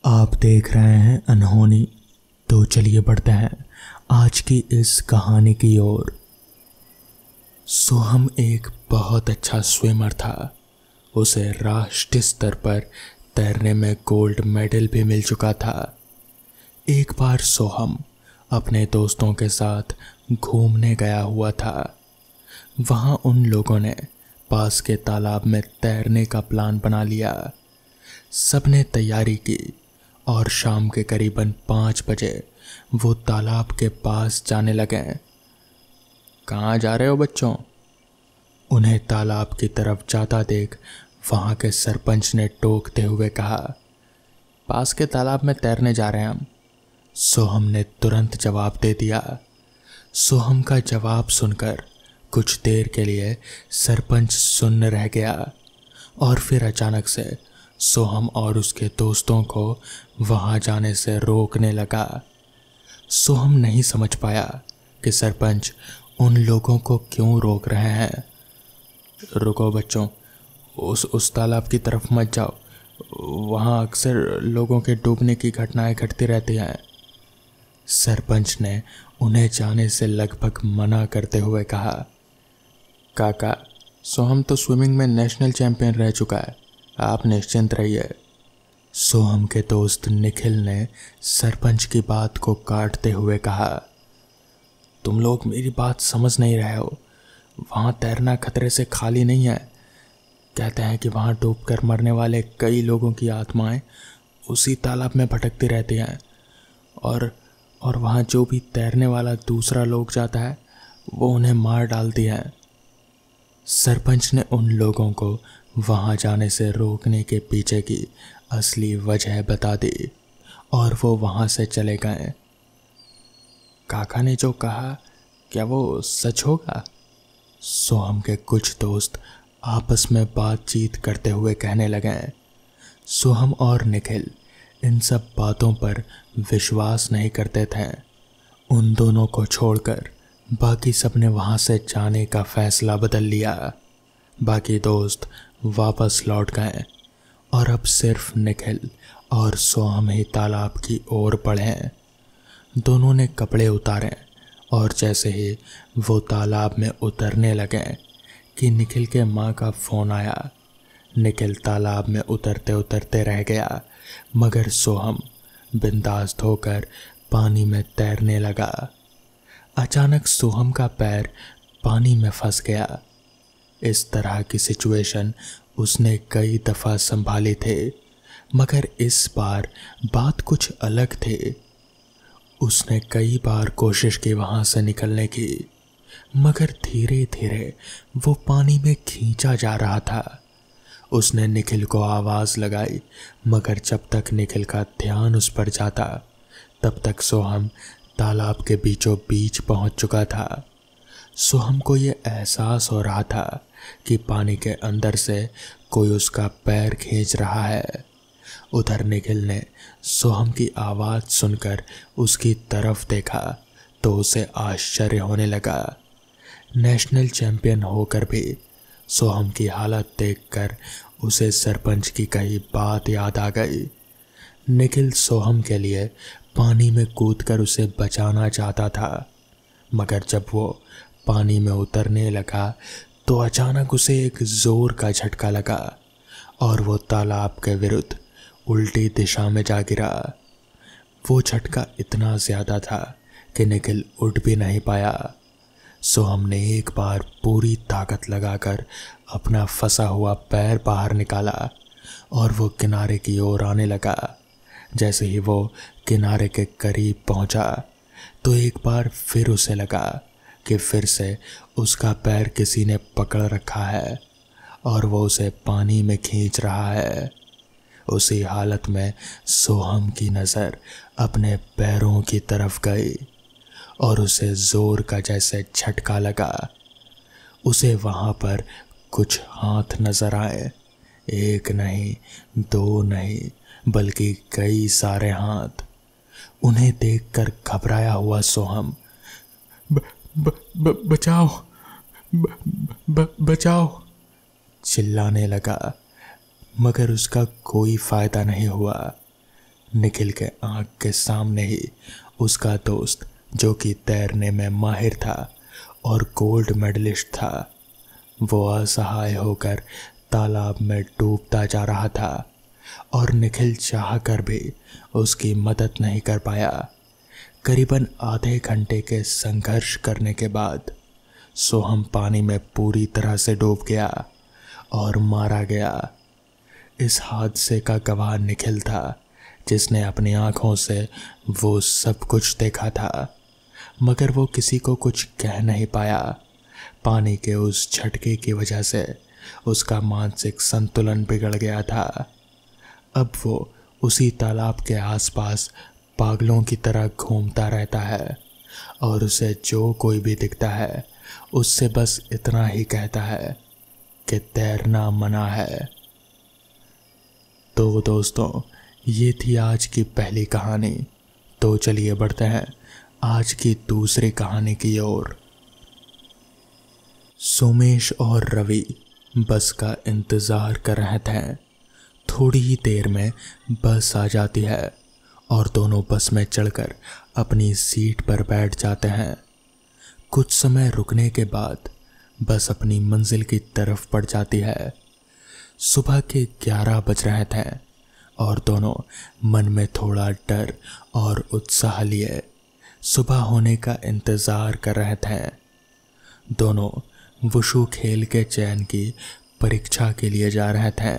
आप देख रहे हैं अनहोनी। तो चलिए बढ़ते हैं आज की इस कहानी की ओर। सोहम एक बहुत अच्छा स्विमर था। उसे राष्ट्रीय स्तर पर तैरने में गोल्ड मेडल भी मिल चुका था। एक बार सोहम अपने दोस्तों के साथ घूमने गया हुआ था। वहाँ उन लोगों ने पास के तालाब में तैरने का प्लान बना लिया। सबने तैयारी की और शाम के करीबन 5 बजे वो तालाब के पास जाने लगे। कहाँ जा रहे हो बच्चों? उन्हें तालाब की तरफ जाता देख वहाँ के सरपंच ने टोकते हुए कहा, पास के तालाब में तैरने जा रहे हैं हम। सोहम ने तुरंत जवाब दे दिया। सोहम का जवाब सुनकर कुछ देर के लिए सरपंच सुन्न रह गया और फिर अचानक से सोहम और उसके दोस्तों को वहां जाने से रोकने लगा। सोहम नहीं समझ पाया कि सरपंच उन लोगों को क्यों रोक रहे हैं। रुको बच्चों, उस तालाब की तरफ मत जाओ, वहाँ अक्सर लोगों के डूबने की घटनाएं घटती रहती हैं। सरपंच ने उन्हें जाने से लगभग मना करते हुए कहा, काका, सोहम तो स्विमिंग में नेशनल चैंपियन रह चुका है, आप निश्चिंत रहिए। सोहम के दोस्त निखिल ने सरपंच की बात को काटते हुए कहा, तुम लोग मेरी बात समझ नहीं रहे हो। वहाँ तैरना खतरे से खाली नहीं है। कहते हैं कि वहाँ डूबकर मरने वाले कई लोगों की आत्माएं उसी तालाब में भटकती रहती हैं और वहाँ जो भी तैरने वाला दूसरा लोग जाता है वो उन्हें मार डालती है। सरपंच ने उन लोगों को वहाँ जाने से रोकने के पीछे की असली वजह बता दी और वो वहाँ से चले गए। काका ने जो कहा, क्या वो सच होगा? सोहम के कुछ दोस्त आपस में बातचीत करते हुए कहने लगे। सोहम और निखिल इन सब बातों पर विश्वास नहीं करते थे। उन दोनों को छोड़कर बाकी सब ने वहाँ से जाने का फैसला बदल लिया। बाकी दोस्त वापस लौट गए और अब सिर्फ निखिल और सोहम ही तालाब की ओर बढ़े। दोनों ने कपड़े उतारे और जैसे ही वो तालाब में उतरने लगे कि निखिल के माँ का फ़ोन आया। निखिल तालाब में उतरते उतरते रह गया, मगर सोहम बिंदास होकर पानी में तैरने लगा। अचानक सोहम का पैर पानी में फंस गया। इस तरह की सिचुएशन उसने कई दफ़ा संभाली थी, मगर इस बार बात कुछ अलग थी। उसने कई बार कोशिश की वहाँ से निकलने की, मगर धीरे धीरे वो पानी में खींचा जा रहा था। उसने निखिल को आवाज़ लगाई, मगर जब तक निखिल का ध्यान उस पर जाता तब तक सोहम तालाब के बीचों बीच पहुंच चुका था। सोहम को ये एहसास हो रहा था कि पानी के अंदर से कोई उसका पैर खींच रहा है। उधर निखिल ने सोहम की आवाज़ सुनकर उसकी तरफ देखा तो उसे आश्चर्य होने लगा। नेशनल चैंपियन होकर भी सोहम की हालत देखकर उसे सरपंच की कही बात याद आ गई। निखिल सोहम के लिए पानी में कूदकर उसे बचाना चाहता था, मगर जब वो पानी में उतरने लगा तो अचानक उसे एक जोर का झटका लगा और वो तालाब के विरुद्ध उल्टी दिशा में जा गिरा। वो झटका इतना ज़्यादा था कि निखिल उठ भी नहीं पाया। सोहम ने एक बार पूरी ताकत लगाकर अपना फंसा हुआ पैर बाहर निकाला और वो किनारे की ओर आने लगा। जैसे ही वो किनारे के करीब पहुंचा तो एक बार फिर उसे लगा कि फिर से उसका पैर किसी ने पकड़ रखा है और वो उसे पानी में खींच रहा है। उसी हालत में सोहम की नज़र अपने पैरों की तरफ गई और उसे जोर का जैसे झटका लगा। उसे वहाँ पर कुछ हाथ नजर आए, एक नहीं, दो नहीं, बल्कि कई सारे हाथ। उन्हें देखकर घबराया हुआ सोहम बचाओ, बचाओ चिल्लाने लगा, मगर उसका कोई फायदा नहीं हुआ। निखिल के आंख के सामने ही उसका दोस्त, जो कि तैरने में माहिर था और गोल्ड मेडलिस्ट था, वो असहाय होकर तालाब में डूबता जा रहा था और निखिल चाहकर भी उसकी मदद नहीं कर पाया। करीबन आधे घंटे के संघर्ष करने के बाद सोहम पानी में पूरी तरह से डूब गया और मारा गया। इस हादसे का गवाह निखिल था, जिसने अपनी आंखों से वो सब कुछ देखा था, मगर वो किसी को कुछ कह नहीं पाया। पानी के उस झटके की वजह से उसका मानसिक संतुलन बिगड़ गया था। अब वो उसी तालाब के आसपास पागलों की तरह घूमता रहता है और उसे जो कोई भी दिखता है उससे बस इतना ही कहता है कि तैरना मना है। तो दोस्तों, ये थी आज की पहली कहानी। तो चलिए बढ़ते हैं आज की दूसरी कहानी की ओर। सोमेश और रवि बस का इंतज़ार कर रहे थे। थोड़ी ही देर में बस आ जाती है और दोनों बस में चढ़कर अपनी सीट पर बैठ जाते हैं। कुछ समय रुकने के बाद बस अपनी मंजिल की तरफ बढ़ जाती है। सुबह के 11 बज रहे थे और दोनों मन में थोड़ा डर और उत्साह लिए सुबह होने का इंतज़ार कर रहे थे। दोनों वुशु खेल के चयन की परीक्षा के लिए जा रहे थे।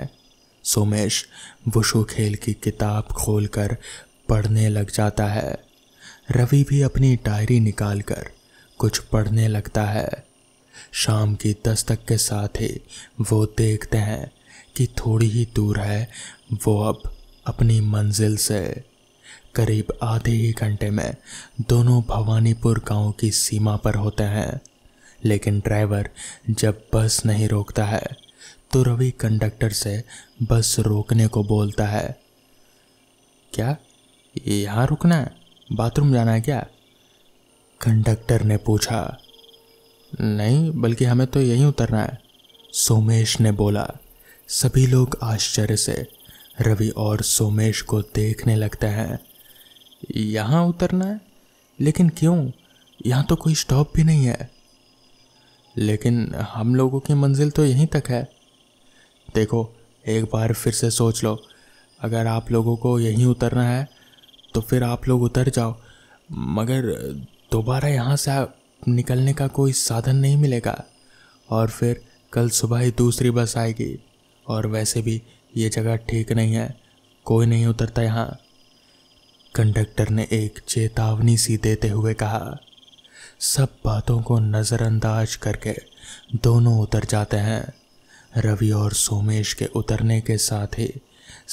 सोमेश वुशु खेल की किताब खोलकर पढ़ने लग जाता है। रवि भी अपनी डायरी निकालकर कुछ पढ़ने लगता है। शाम की दस्तक के साथ ही वो देखते हैं कि थोड़ी ही दूर है वो अब अपनी मंजिल से। करीब आधे ही घंटे में दोनों भवानीपुर गांव की सीमा पर होते हैं, लेकिन ड्राइवर जब बस नहीं रोकता है तो रवि कंडक्टर से बस रोकने को बोलता है। क्या यहाँ रुकना है? बाथरूम जाना है क्या? कंडक्टर ने पूछा। नहीं, बल्कि हमें तो यहीं उतरना है, सोमेश ने बोला। सभी लोग आश्चर्य से रवि और सोमेश को देखने लगते हैं। यहाँ उतरना है? लेकिन क्यों? यहाँ तो कोई स्टॉप भी नहीं है। लेकिन हम लोगों की मंजिल तो यहीं तक है। देखो, एक बार फिर से सोच लो, अगर आप लोगों को यहीं उतरना है तो फिर आप लोग उतर जाओ, मगर दोबारा यहाँ से निकलने का कोई साधन नहीं मिलेगा और फिर कल सुबह ही दूसरी बस आएगी, और वैसे भी ये जगह ठीक नहीं है, कोई नहीं उतरता यहाँ। कंडक्टर ने एक चेतावनी सी देते हुए कहा। सब बातों को नज़रअंदाज करके दोनों उतर जाते हैं। रवि और सोमेश के उतरने के साथ ही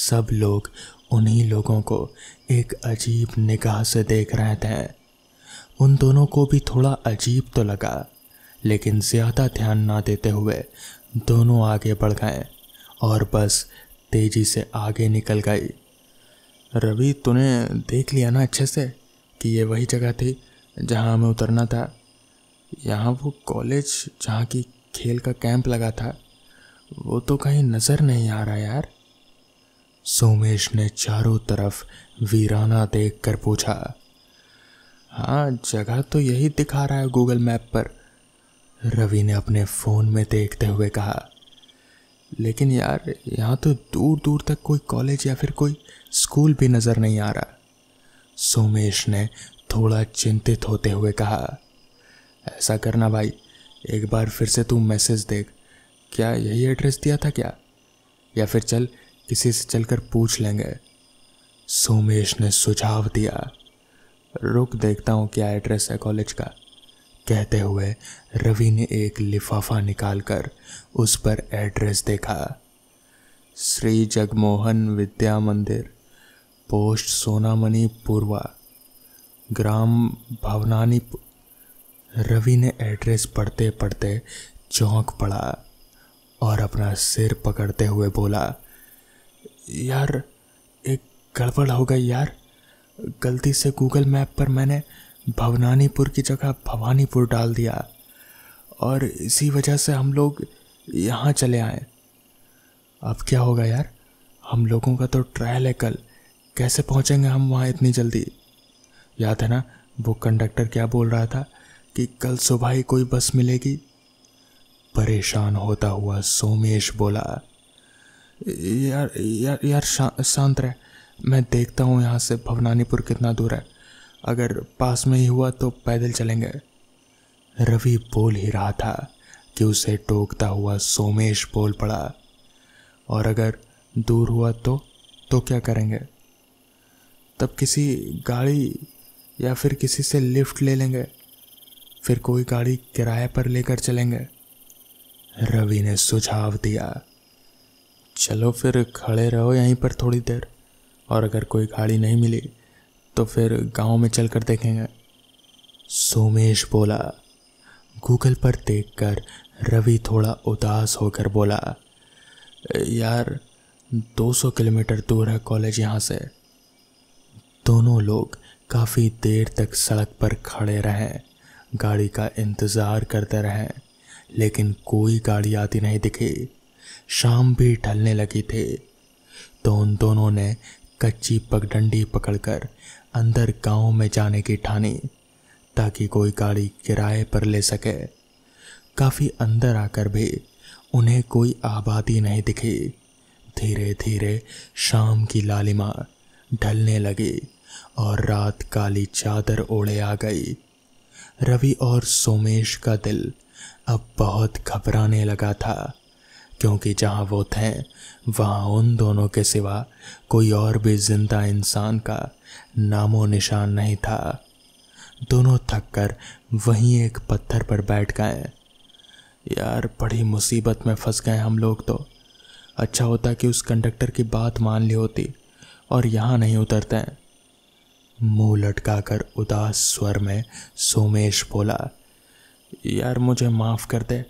सब लोग उन्हीं लोगों को एक अजीब निगाह से देख रहे थे। उन दोनों को भी थोड़ा अजीब तो लगा, लेकिन ज़्यादा ध्यान ना देते हुए दोनों आगे बढ़ गए और बस तेज़ी से आगे निकल गई। रवि, तूने देख लिया ना अच्छे से कि ये वही जगह थी जहाँ हमें उतरना था? यहाँ वो कॉलेज जहाँ की खेल का कैंप लगा था, वो तो कहीं नज़र नहीं आ रहा यार। सोमेश ने चारों तरफ वीराना देखकर पूछा। हाँ, जगह तो यही दिखा रहा है गूगल मैप पर, रवि ने अपने फ़ोन में देखते हुए कहा। लेकिन यार, यहाँ तो दूर दूर तक कोई कॉलेज या फिर कोई स्कूल भी नज़र नहीं आ रहा, सोमेश ने थोड़ा चिंतित होते हुए कहा। ऐसा करना भाई, एक बार फिर से तू मैसेज देख, क्या यही एड्रेस दिया था क्या? या फिर चल किसी से चलकर पूछ लेंगे, सोमेश ने सुझाव दिया। रुक, देखता हूँ क्या एड्रेस है कॉलेज का, कहते हुए रवि ने एक लिफाफा निकालकर उस पर एड्रेस देखा। श्री जगमोहन विद्या मंदिर, पोस्ट सोनामणि पूर्वा, ग्राम भवनानी। रवि ने एड्रेस पढ़ते पढ़ते चौंक पड़ा और अपना सिर पकड़ते हुए बोला। यार, एक गड़बड़ हो गई यार, गलती से गूगल मैप पर मैंने भवनानीपुर की जगह भवानीपुर डाल दिया और इसी वजह से हम लोग यहाँ चले आए। अब क्या होगा यार, हम लोगों का तो ट्रायल है कल, कैसे पहुंचेंगे हम वहां इतनी जल्दी? याद है ना वो कंडक्टर क्या बोल रहा था कि कल सुबह ही कोई बस मिलेगी? परेशान होता हुआ सोमेश बोला, यार यार यार शांत रह, मैं देखता हूँ यहाँ से भवनानीपुर कितना दूर है, अगर पास में ही हुआ तो पैदल चलेंगे। रवि बोल ही रहा था कि उसे टोकता हुआ सोमेश बोल पड़ा, और अगर दूर हुआ तो क्या करेंगे? तब किसी गाड़ी या फिर किसी से लिफ्ट ले लेंगे, फिर कोई गाड़ी किराए पर लेकर चलेंगे। रवि ने सुझाव दिया। चलो फिर खड़े रहो यहीं पर थोड़ी देर, और अगर कोई गाड़ी नहीं मिली तो फिर गांव में चलकर देखेंगे। सोमेश बोला। गूगल पर देखकर रवि थोड़ा उदास होकर बोला, यार 200 किलोमीटर दूर है कॉलेज यहाँ से। दोनों लोग काफ़ी देर तक सड़क पर खड़े रहे, गाड़ी का इंतज़ार करते रहे, लेकिन कोई गाड़ी आती नहीं दिखी। शाम भी ढलने लगी थी तो उन दोनों ने कच्ची पगडंडी पकड़कर अंदर गांव में जाने की ठानी ताकि कोई गाड़ी किराए पर ले सके। काफ़ी अंदर आकर भी उन्हें कोई आबादी नहीं दिखी। धीरे धीरे शाम की लालिमा ढलने लगी और रात काली चादर ओढ़े आ गई। रवि और सोमेश का दिल अब बहुत घबराने लगा था, क्योंकि जहाँ वो थे वहाँ उन दोनों के सिवा कोई और भी जिंदा इंसान का नामो निशान नहीं था। दोनों थककर वहीं एक पत्थर पर बैठ गए। यार बड़ी मुसीबत में फंस गए हम लोग तो। अच्छा होता कि उस कंडक्टर की बात मान ली होती और यहाँ नहीं उतरते। मुंह लटकाकर उदास स्वर में सोमेश बोला, यार मुझे माफ़ कर दे,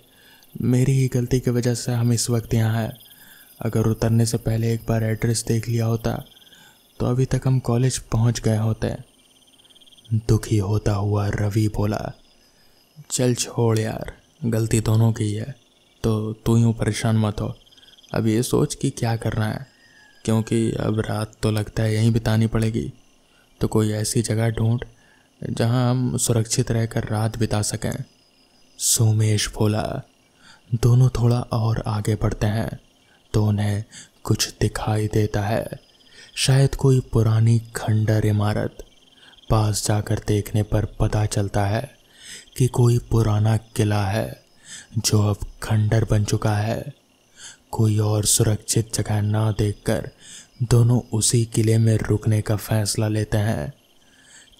मेरी ही गलती की वजह से हम इस वक्त यहाँ हैं। अगर उतरने से पहले एक बार एड्रेस देख लिया होता तो अभी तक हम कॉलेज पहुँच गए होते। दुखी होता हुआ रवि बोला, चल छोड़ यार, गलती दोनों की है, तो तू यूँ परेशान मत हो। अब ये सोच कि क्या करना है, क्योंकि अब रात तो लगता है यहीं बितानी पड़ेगी। तो कोई ऐसी जगह ढूंढ जहां हम सुरक्षित रहकर रात बिता सकें। सोमेश बोला। दोनों थोड़ा और आगे बढ़ते हैं तो उन्हें कुछ दिखाई देता है, शायद कोई पुरानी खंडर इमारत। पास जाकर देखने पर पता चलता है कि कोई पुराना किला है जो अब खंडर बन चुका है। कोई और सुरक्षित जगह ना देखकर दोनों उसी किले में रुकने का फैसला लेते हैं।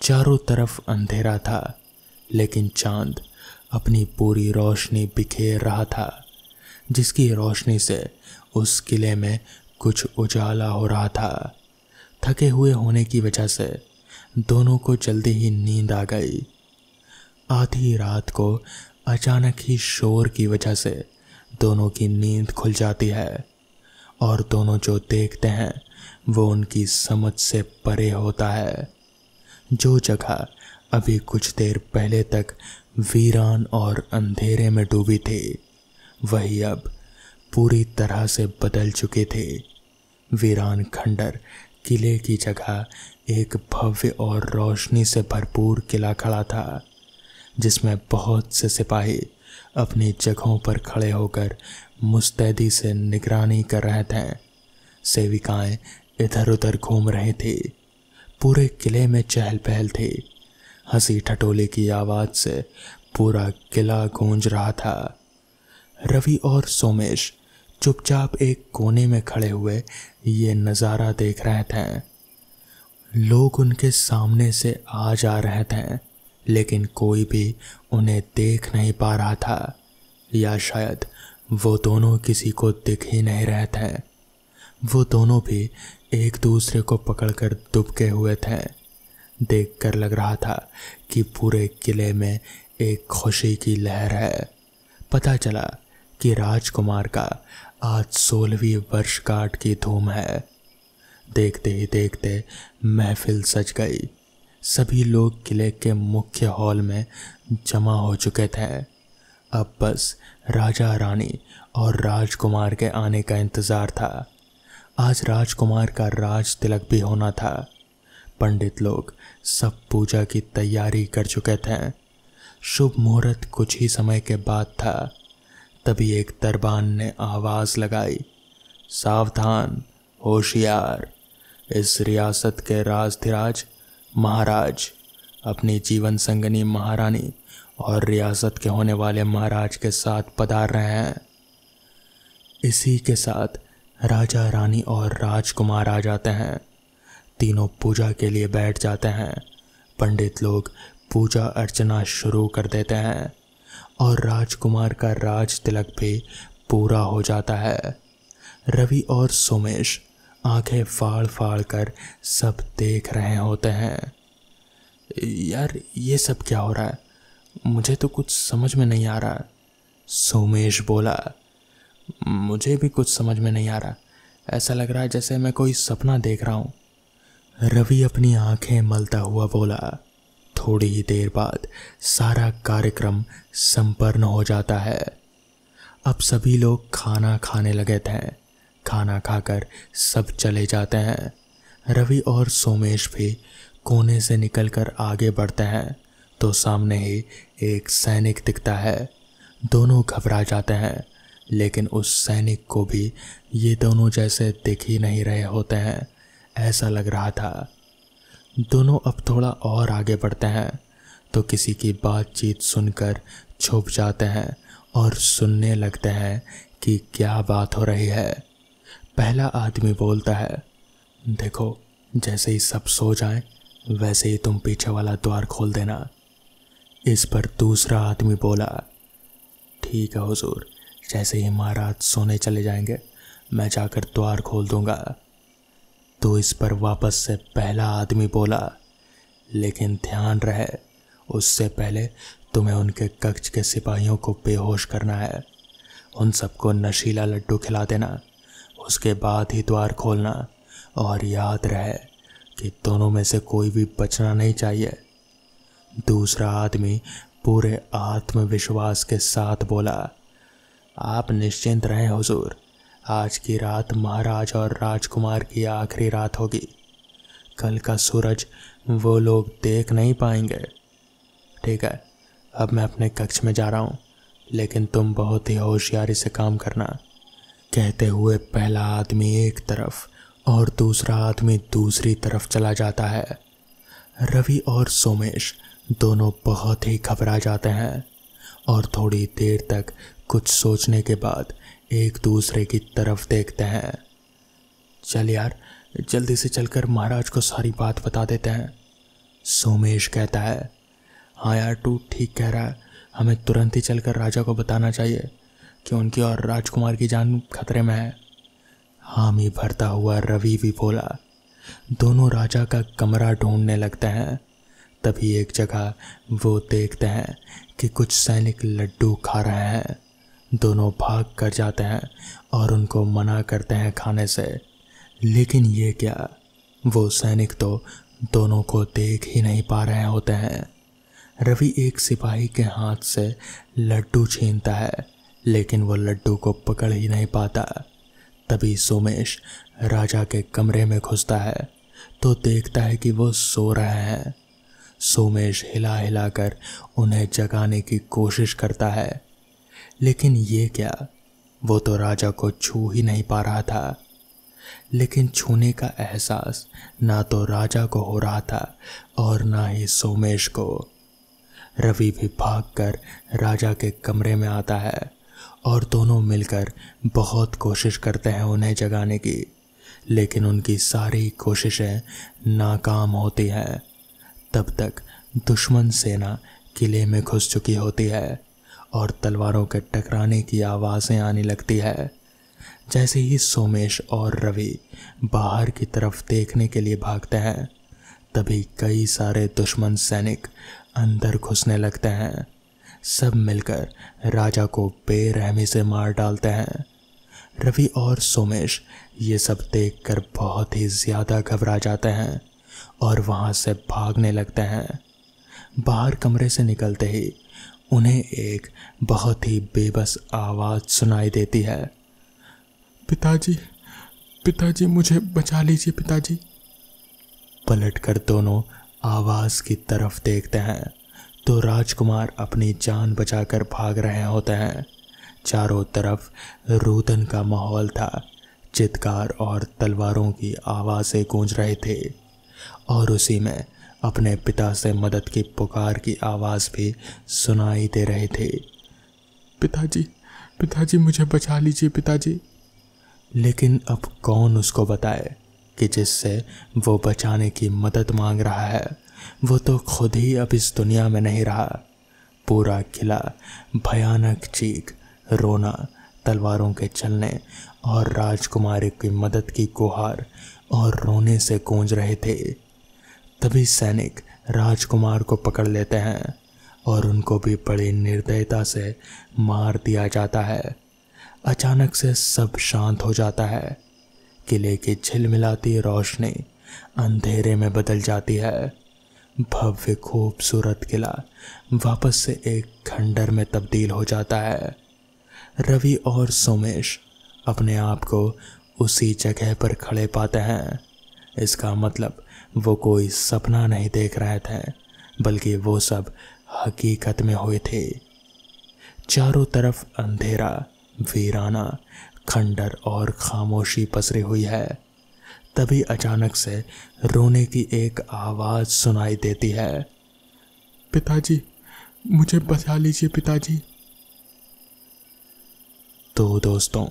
चारों तरफ अंधेरा था, लेकिन चांद अपनी पूरी रोशनी बिखेर रहा था, जिसकी रोशनी से उस किले में कुछ उजाला हो रहा था। थके हुए होने की वजह से दोनों को जल्दी ही नींद आ गई। आधी रात को अचानक ही शोर की वजह से दोनों की नींद खुल जाती है और दोनों जो देखते हैं वो उनकी समझ से परे होता है। जो जगह अभी कुछ देर पहले तक वीरान और अंधेरे में डूबी थी, वही अब पूरी तरह से बदल चुकी थी। वीरान खंडर किले की जगह एक भव्य और रोशनी से भरपूर किला खड़ा था, जिसमें बहुत से सिपाही अपनी जगहों पर खड़े होकर मुस्तैदी से निगरानी कर रहे थे। सेविकाएं इधर उधर घूम रही थी। पूरे किले में चहल पहल थी। हंसी ठटोले की आवाज़ से पूरा किला गूंज रहा था। रवि और सोमेश चुपचाप एक कोने में खड़े हुए ये नज़ारा देख रहे थे। लोग उनके सामने से आ जा रहे थे, लेकिन कोई भी उन्हें देख नहीं पा रहा था, या शायद वो दोनों किसी को दिख ही नहीं रहे थे। वो दोनों भी एक दूसरे को पकड़कर दुबके हुए थे। देखकर लग रहा था कि पूरे किले में एक खुशी की लहर है। पता चला कि राजकुमार का आज 16वीं वर्षगांठ की धूम है। देखते ही देखते महफिल सज गई। सभी लोग किले के मुख्य हॉल में जमा हो चुके थे। अब बस राजा रानी और राजकुमार के आने का इंतज़ार था। आज राजकुमार का राज तिलक भी होना था। पंडित लोग सब पूजा की तैयारी कर चुके थे। शुभ मुहूर्त कुछ ही समय के बाद था। तभी एक दरबान ने आवाज लगाई, सावधान, होशियार, इस रियासत के राजधिराज महाराज अपनी जीवन संगनी महारानी और रियासत के होने वाले महाराज के साथ पधार रहे हैं। इसी के साथ राजा रानी और राजकुमार आ जाते हैं। तीनों पूजा के लिए बैठ जाते हैं। पंडित लोग पूजा अर्चना शुरू कर देते हैं और राजकुमार का राज तिलक भी पूरा हो जाता है। रवि और सोमेश आंखें फाड़ फाड़ कर सब देख रहे होते हैं। यार ये सब क्या हो रहा है? मुझे तो कुछ समझ में नहीं आ रहा। सोमेश बोला, मुझे भी कुछ समझ में नहीं आ रहा। ऐसा लग रहा है जैसे मैं कोई सपना देख रहा हूँ। रवि अपनी आंखें मलता हुआ बोला। थोड़ी ही देर बाद सारा कार्यक्रम संपन्न हो जाता है। अब सभी लोग खाना खाने लगे थे। खाना खाकर सब चले जाते हैं। रवि और सोमेश भी कोने से निकलकर आगे बढ़ते हैं तो सामने ही एक सैनिक दिखता है। दोनों घबरा जाते हैं, लेकिन उस सैनिक को भी ये दोनों जैसे दिख ही नहीं रहे होते हैं, ऐसा लग रहा था। दोनों अब थोड़ा और आगे बढ़ते हैं तो किसी की बातचीत सुनकर छुप जाते हैं और सुनने लगते हैं कि क्या बात हो रही है। पहला आदमी बोलता है, देखो, जैसे ही सब सो जाएं वैसे ही तुम पीछे वाला द्वार खोल देना। इस पर दूसरा आदमी बोला, ठीक है हुजूर, जैसे ही महाराज सोने चले जाएंगे मैं जाकर द्वार खोल दूंगा। तो इस पर वापस से पहला आदमी बोला, लेकिन ध्यान रहे, उससे पहले तुम्हें उनके कक्ष के सिपाहियों को बेहोश करना है। उन सबको नशीला लड्डू खिला देना, उसके बाद ही द्वार खोलना। और याद रहे कि दोनों में से कोई भी बचना नहीं चाहिए। दूसरा आदमी पूरे आत्मविश्वास के साथ बोला, आप निश्चिंत रहें हुजूर, आज की रात महाराज और राजकुमार की आखिरी रात होगी। कल का सूरज वो लोग देख नहीं पाएंगे। ठीक है, अब मैं अपने कक्ष में जा रहा हूँ, लेकिन तुम बहुत ही होशियारी से काम करना। कहते हुए पहला आदमी एक तरफ और दूसरा आदमी दूसरी तरफ चला जाता है। रवि और सोमेश दोनों बहुत ही घबरा जाते हैं और थोड़ी देर तक कुछ सोचने के बाद एक दूसरे की तरफ देखते हैं। चल यार, जल्दी से चलकर महाराज को सारी बात बता देते हैं। सोमेश कहता है, हाँ यार, तू ठीक कह रहा है, हमें तुरंत ही चलकर राजा को बताना चाहिए कि उनकी और राजकुमार की जान खतरे में है। हामी भरता हुआ रवि भी बोला। दोनों राजा का कमरा ढूंढने लगते हैं। तभी एक जगह वो देखते हैं कि कुछ सैनिक लड्डू खा रहे हैं। दोनों भाग कर जाते हैं और उनको मना करते हैं खाने से, लेकिन ये क्या, वो सैनिक तो दोनों को देख ही नहीं पा रहे होते हैं। रवि एक सिपाही के हाथ से लड्डू छीनता है, लेकिन वो लड्डू को पकड़ ही नहीं पाता। तभी सोमेश राजा के कमरे में घुसता है तो देखता है कि वो सो रहे हैं। सोमेश हिला हिला कर उन्हें जगाने की कोशिश करता है, लेकिन ये क्या, वो तो राजा को छू ही नहीं पा रहा था। लेकिन छूने का एहसास ना तो राजा को हो रहा था और ना ही सोमेश को। रवि भी भागकर राजा के कमरे में आता है और दोनों मिलकर बहुत कोशिश करते हैं उन्हें जगाने की, लेकिन उनकी सारी कोशिशें नाकाम होती हैं। तब तक दुश्मन सेना किले में घुस चुकी होती है और तलवारों के टकराने की आवाज़ें आने लगती है। जैसे ही सोमेश और रवि बाहर की तरफ देखने के लिए भागते हैं, तभी कई सारे दुश्मन सैनिक अंदर घुसने लगते हैं। सब मिलकर राजा को बेरहमी से मार डालते हैं। रवि और सोमेश ये सब देखकर बहुत ही ज़्यादा घबरा जाते हैं और वहाँ से भागने लगते हैं। बाहर कमरे से निकलते ही उन्हें एक बहुत ही बेबस आवाज़ सुनाई देती है, पिताजी, पिताजी मुझे बचा लीजिए पिताजी। पलटकर दोनों आवाज की तरफ देखते हैं तो राजकुमार अपनी जान बचाकर भाग रहे होते हैं। चारों तरफ रुदन का माहौल था। चित्कार और तलवारों की आवाज़ें गूंज रहे थे और उसी में अपने पिता से मदद की पुकार की आवाज़ भी सुनाई दे रहे थे। पिताजी पिताजी मुझे बचा लीजिए पिताजी। लेकिन अब कौन उसको बताए कि जिससे वो बचाने की मदद मांग रहा है वो तो खुद ही अब इस दुनिया में नहीं रहा। पूरा किला भयानक चीख, रोना, तलवारों के चलने और राजकुमारी की मदद की गुहार और रोने से गूंज रहे थे। तभी सैनिक राजकुमार को पकड़ लेते हैं और उनको भी बड़ी निर्दयता से मार दिया जाता है। अचानक से सब शांत हो जाता है। किले की झिलमिलाती रोशनी अंधेरे में बदल जाती है। भव्य खूबसूरत किला वापस से एक खंडर में तब्दील हो जाता है। रवि और सोमेश अपने आप को उसी जगह पर खड़े पाते हैं। इसका मतलब वो कोई सपना नहीं देख रहे थे, बल्कि वो सब हकीकत में हुए थे। चारों तरफ अंधेरा, वीराना, खंडर और खामोशी पसरी हुई है। तभी अचानक से रोने की एक आवाज़ सुनाई देती है। पिताजी मुझे बचा लीजिए पिताजी। तो दोस्तों,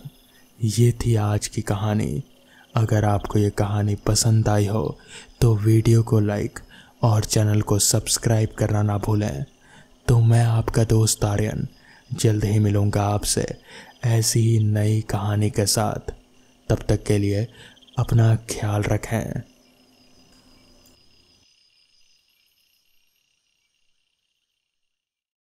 ये थी आज की कहानी। अगर आपको ये कहानी पसंद आई हो तो वीडियो को लाइक और चैनल को सब्सक्राइब करना ना भूलें। तो मैं आपका दोस्त आर्यन जल्द ही मिलूँगा आपसे ऐसी ही नई कहानी के साथ। तब तक के लिए अपना ख्याल रखें।